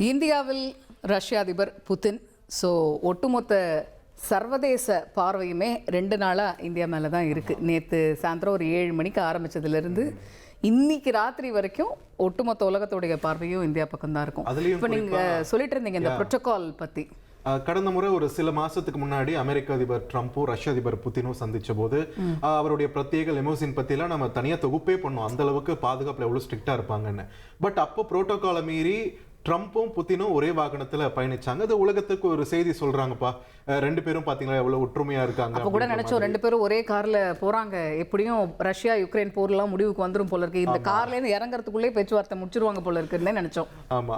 இந்தியாவில் ரஷ்ய அதிபர் புதின் ஒட்டுமொத்த சர்வதேச பார்வையுமே 2 நாளாக இந்தியா மேலே தான் இருக்குது. நேற்று சாயந்தரம் ஒரு 7 மணிக்கு ஆரம்பித்ததுலேருந்து இன்னைக்கு ராத்திரி வரைக்கும் ஒட்டுமொத்த உலகத்துடைய பார்வையும் இந்தியா பக்கம் தான் இருக்கும். இப்போ நீங்கள் சொல்லிட்டு இருந்தீங்க இந்த புரோட்டோகால் பற்றி. கடந்த முறை ஒரு சில மாசத்துக்கு முன்னாடி அமெரிக்க அதிபர் ட்ரம்ப்பும் ரஷ்ய அதிபர் புதினும் சந்திச்ச போது அவருடைய பிரத்யேக லெமோசின் பத்திலாம் நம்ம தனியா தொகுப்பே பண்ணோம், அந்த அளவுக்கு பாதுகாப்புல எவ்வளவு ஸ்ட்ரிக்டா இருப்பாங்கன்னு. பட் அப்போ புரோட்டோகாலை மீறி ட்ரம்ப்பும் புதினும் ஒரே வாகனத்துல பயணிச்சாங்க. அது உலகத்துக்கு ஒரு செய்தி சொல்றாங்கப்பா, 2 பேரும் பாத்தீங்களா எவ்வளவு ஒற்றுமையா இருக்காங்க. அப்ப கூட நினைச்சோம் 2 பேரும் ஒரே கார்ல போறாங்க, எப்படியும் ரஷ்யா யுக்ரைன் போர்லாம் முடிவுக்கு வந்துரும் போல இருக்கு, இந்த கார்ல இருந்து இறங்கறதுக்குள்ளே பேச்சுவார்த்தை முடிச்சிருவாங்க போல இருக்குன்னு நினைச்சோம். ஆமா,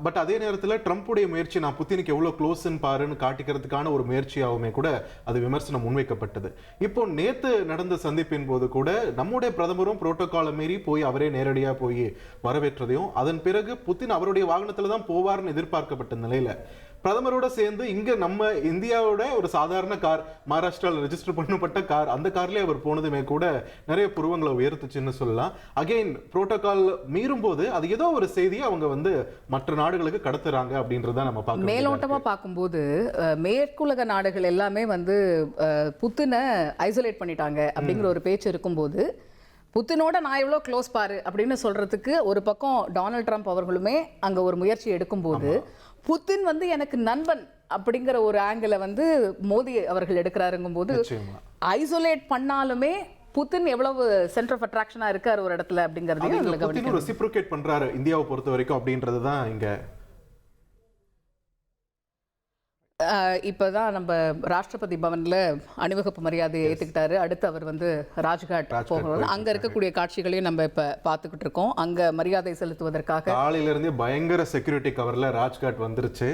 பட் அதே நேரத்துல ட்ரம்ப்புடைய முயற்சி நான் புதினுக்கு எவ்வளவு க்ளோஸ்ன்னு பாருன்னு காட்டிக்கிறதுக்கான ஒரு முயற்சியாகவுமே கூட அது விமர்சனம் முன்வைக்கப்பட்டது. இப்போ நேத்து நடந்த சந்திப்பின் போது கூட நம்முடைய பிரதமரும் புரோட்டோகாலை மீறி போய் அவரே நேரடியா போய் வரவேற்றதையும், அதன் பிறகு புதின் அவருடைய வாகனத்துல தான் போவார்னு எதிர்பார்க்கப்பட்ட நிலையில பிரதமரோட சேர்ந்து இங்க நம்ம இந்தியாவோட ஒரு சாதாரண கார், மகாராஷ்டிராவில் ரெஜிஸ்டர் பண்ணப்பட்ட கார், அந்த கார்லயே அவர் போனதுமே கூட நிறைய புருவங்களை உயர்த்துச்சுன்னு சொல்லலாம். அகைன் புரோட்டோகால் மீறும் போது அது ஏதோ ஒரு செய்தியை அவங்க மற்ற நாடுகளுக்கு கடத்துறாங்க அப்படின்றத நம்ம பார்க்கணும். மேலோட்டமா பார்க்கும்போது மேற்குலக நாடுகள் எல்லாமே புத்தினை ஐசோலேட் பண்ணிட்டாங்க அப்படிங்கிற ஒரு பேச்சு இருக்கும்போது, புத்தினோட நான் எவ்வளோ க்ளோஸ் பாரு அப்படின்னு சொல்றதுக்கு ஒரு பக்கம் டொனால்ட் ட்ரம்ப் அவர்களுமே அங்கே ஒரு முயற்சி எடுக்கும்போது, புத்தின் எனக்கு நண்பன் அப்படிங்கிற ஒரு ஆங்கிளை மோடி அவர்கள் எடுக்கிறாருங்கும் போது, ஐசோலேட் பண்ணாலுமே புத்தின் எவ்வளவு சென்டர் ஆஃப் அட்ராக்ஷனா இருக்காரு ஒரு இடத்துல அப்படிங்கறது ரெசிப்ரோகேட் பண்றாரு இந்தியாவை பொறுத்த வரைக்கும் அப்படின்றது தான் இங்க. இப்போதான் நம்ம ராஷ்டிரபதி பவன்ல அணிவகுப்பு மரியாதையை ஏற்றுக்கிட்டாரு. அடுத்து அவர் ராஜ்காட் போகணும். அங்க இருக்கக்கூடிய காட்சிகளையும் நம்ம இப்ப பார்த்துக்கிட்டு இருக்கோம். அங்க மரியாதை செலுத்துவதற்காக காலையில இருந்தே பயங்கர செக்யூரிட்டி கவர்ல ராஜ்காட் வந்துருச்சு.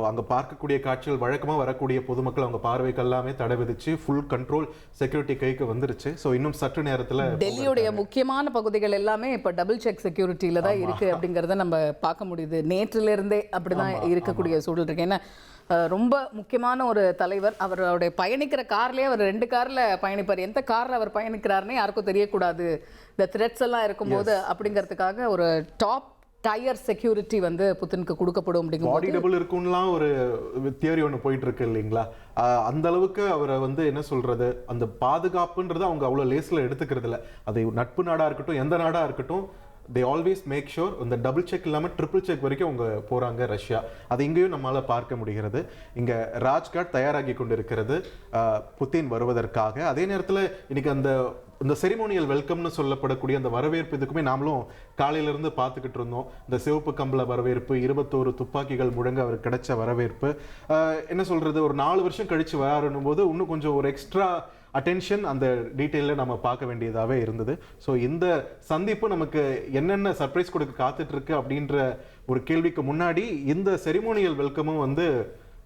அங்க பார்க்கக்கூடிய காட்சிகள் வழக்கமா வரக்கூடிய பொதுமக்கள் அவங்க பார்வைக்கு எல்லாமே தடை விதிச்சு ஃபுல் கண்ட்ரோல் செக்யூரிட்டி கைக்கு வந்துருச்சு. ஸோ இன்னும் சற்று நேரத்தில் டெல்லியுடைய முக்கியமான பகுதிகள் எல்லாமே இப்ப டபுள் செக் செக்யூரிட்டியில தான் இருக்கு அப்படிங்கறத நம்ம பார்க்க முடியுது. நேற்றில இருந்தே அப்படிதான் இருக்கக்கூடிய சூழல் இருக்கு. ஏன்னா ரொம்ப முக்கியமான ஒரு தலைவர், அவருடைய பயணிக்கிற கார்லயே அவர் 2 கார்ல பயணிப்பார். எந்த கார்ல அவர் பயணிக்கிறாருன்னு யாருக்கும் தெரியக்கூடாது, இந்த த்ரெட்ஸ் எல்லாம் இருக்கும்போது அப்படிங்கிறதுக்காக ஒரு டாப் டயர் செக்யூரிட்டி புதினுக்கு கொடுக்கப்படும். பாடி டபுள் இருக்கும்லாம் ஒரு தியரி ஒன்று போயிட்டு இருக்கு இல்லைங்களா? அந்த அளவுக்கு அவரை என்ன சொல்றது, அந்த பாதுகாப்புன்றது அவங்க அவ்வளவு லேஸ்ல எடுத்துக்கிறது இல்லை. அது நட்பு நாடா இருக்கட்டும், எந்த நாடா இருக்கட்டும், they always make sure இந்த டபுள் செக் இல்லாமல் ட்ரிபிள் செக் வரைக்கும் அவங்க போறாங்க ரஷ்யா. அது இங்கேயும் நம்மளால பார்க்க முடிகிறது. இங்க ராஜ்காட் தயாராகி கொண்டிருக்கிறது புதின் வருவதற்காக. அதே நேரத்தில் இன்னைக்கு இந்த செரிமோனியல் வெல்கம்னு சொல்லப்படக்கூடிய அந்த வரவேற்பு இதுக்குமே நாமளும் காலையில இருந்து பார்த்துக்கிட்டு இருந்தோம். இந்த சிவப்பு கம்பள வரவேற்பு, 21 துப்பாக்கிகள் முழங்க அவருக்கு கிடைச்ச வரவேற்பு, என்ன சொல்றது, ஒரு 4 வருஷம் கழிச்சு வராருன்னும் போது இன்னும் கொஞ்சம் ஒரு எக்ஸ்ட்ரா அட்டென்ஷன் அந்த டீட்டெயிலில் நம்ம பார்க்க வேண்டியதாகவே இருந்தது. ஸோ இந்த சந்திப்பு நமக்கு என்னென்ன சர்ப்ரைஸ் கொடுக்க காத்துட்டு இருக்கு அப்படின்ற ஒரு கேள்விக்கு முன்னாடி இந்த செரிமோனியல் வெல்கமும்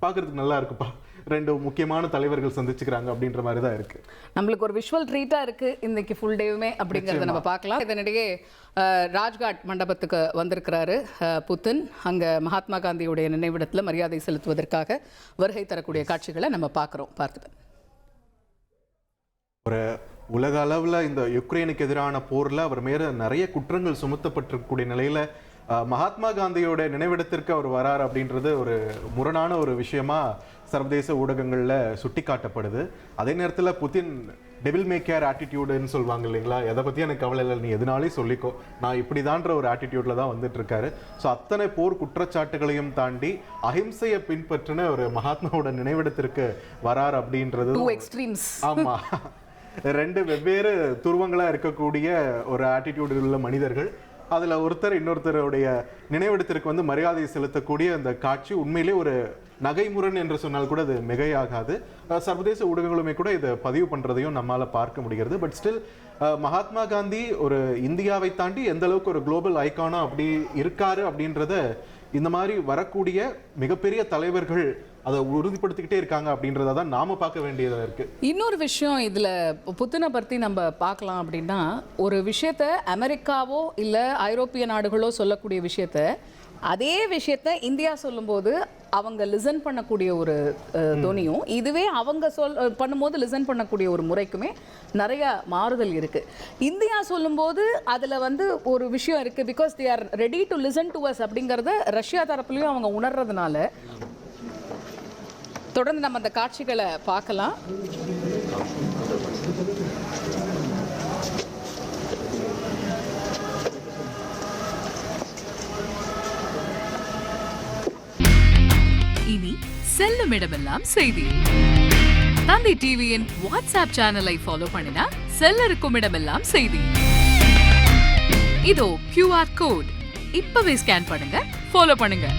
பார்க்கறதுக்கு நல்லா இருக்குப்பா. 2 முக்கியமான தலைவர்கள் சந்திச்சுக்கிறாங்க அப்படின்ற மாதிரி தான் இருக்கு. நம்மளுக்கு ஒரு விஷுவல் ட்ரீட்டா இருக்கு இன்னைக்கு ஃபுல் டேவுமே அப்படிங்கறத நம்ம பார்க்கலாம். இதனிடையே ராஜ்காட் மண்டபத்துக்கு வந்திருக்கிறாரு புதின். அங்க மகாத்மா காந்தியுடைய நினைவிடத்துல மரியாதை செலுத்துவதற்காக வருகை தரக்கூடிய காட்சிகளை நம்ம பார்த்துட்டு ஒரு உலக அளவில் இந்த யுக்ரைனுக்கு எதிரான போரில் அவர் மேல நிறைய குற்றங்கள் சுமத்தப்பட்டிருக்கக்கூடிய நிலையில மகாத்மா காந்தியோட நினைவிடத்திற்கு அவர் வரார் அப்படின்றது ஒரு முரணான ஒரு விஷயமா சர்வதேச ஊடகங்களில் சுட்டி காட்டப்படுது. அதே நேரத்தில் புதின் டெவில் மேக்கேர் ஆட்டிடியூடுன்னு சொல்லுவாங்க இல்லைங்களா, எதை பற்றி எனக்கு கவலை இல்லை, நீ எதுனாலும் சொல்லிக்கோ, நான் இப்படிதான்ற ஒரு ஆட்டிடியூட்ல தான் வந்துட்டு இருக்காரு. ஸோ அத்தனை போர் குற்றச்சாட்டுகளையும் தாண்டி அஹிம்சையை பின்பற்றின ஒரு மகாத்மாவோட நினைவிடத்திற்கு வரார் அப்படின்றது ஆமா 2 வெவ்வேறு துருவங்களா இருக்கக்கூடிய ஒரு ஆட்டிடியூடு உள்ள மனிதர்கள். அதுல ஒருத்தர் இன்னொருத்தருடைய நினைவிடத்திற்கு மரியாதை செலுத்தக்கூடிய அந்த காட்சி உண்மையிலே ஒரு நகைமுரண் என்று சொன்னால் கூட அது மிகையாகாது. சர்வதேச ஊடகங்களுமே கூட இதை பதிவு பண்றதையும் நம்மால பார்க்க முடிகிறது. பட் ஸ்டில் மகாத்மா காந்தி ஒரு இந்தியாவை தாண்டி எந்த அளவுக்கு ஒரு குளோபல் ஐகானா அப்படி இருக்காரு அப்படின்றத இந்த மாதிரி வரக்கூடிய மிகப்பெரிய தலைவர்கள் அதை உறுதிப்படுத்திக்கிட்டே இருக்காங்க அப்படின்றத தான் நாம பார்க்க வேண்டியதா இருக்கு. இன்னொரு விஷயம் இதுல புதினை பற்றி நம்ம பார்க்கலாம் அப்படின்னா, ஒரு விஷயத்த அமெரிக்காவோ இல்ல ஐரோப்பிய நாடுகளோ சொல்லக்கூடிய விஷயத்த, அதே விஷயத்த இந்தியா சொல்லும்போது அவங்க லிசன் பண்ணக்கூடிய ஒரு தொனியும், இதுவே அவங்க பண்ணும்போது லிசன் பண்ணக்கூடிய ஒரு முறைக்குமே நிறைய மாறுதல் இருக்கு. இந்தியா சொல்லும்போது அதுல வந்து ஒரு விஷயம் இருக்கு, because they are ready to listen to us அப்படிங்கறத ரஷ்யா தரப்புலயும் அவங்க உணர்றதுனால தொடர்ந்து நம்ம அந்த காட்சிகளை பார்க்கலாம். இனி செல்லும் இடமெல்லாம் செய்தி. தந்தி டிவியின் வாட்ஸ்அப் சேனலை ஃபாலோ பண்ணினா செல்ல இருக்கும் இடமெல்லாம் செய்தி. இதோ QR கோட் இப்பவே ஸ்கேன் பண்ணுங்க, ஃபாலோ பண்ணுங்க.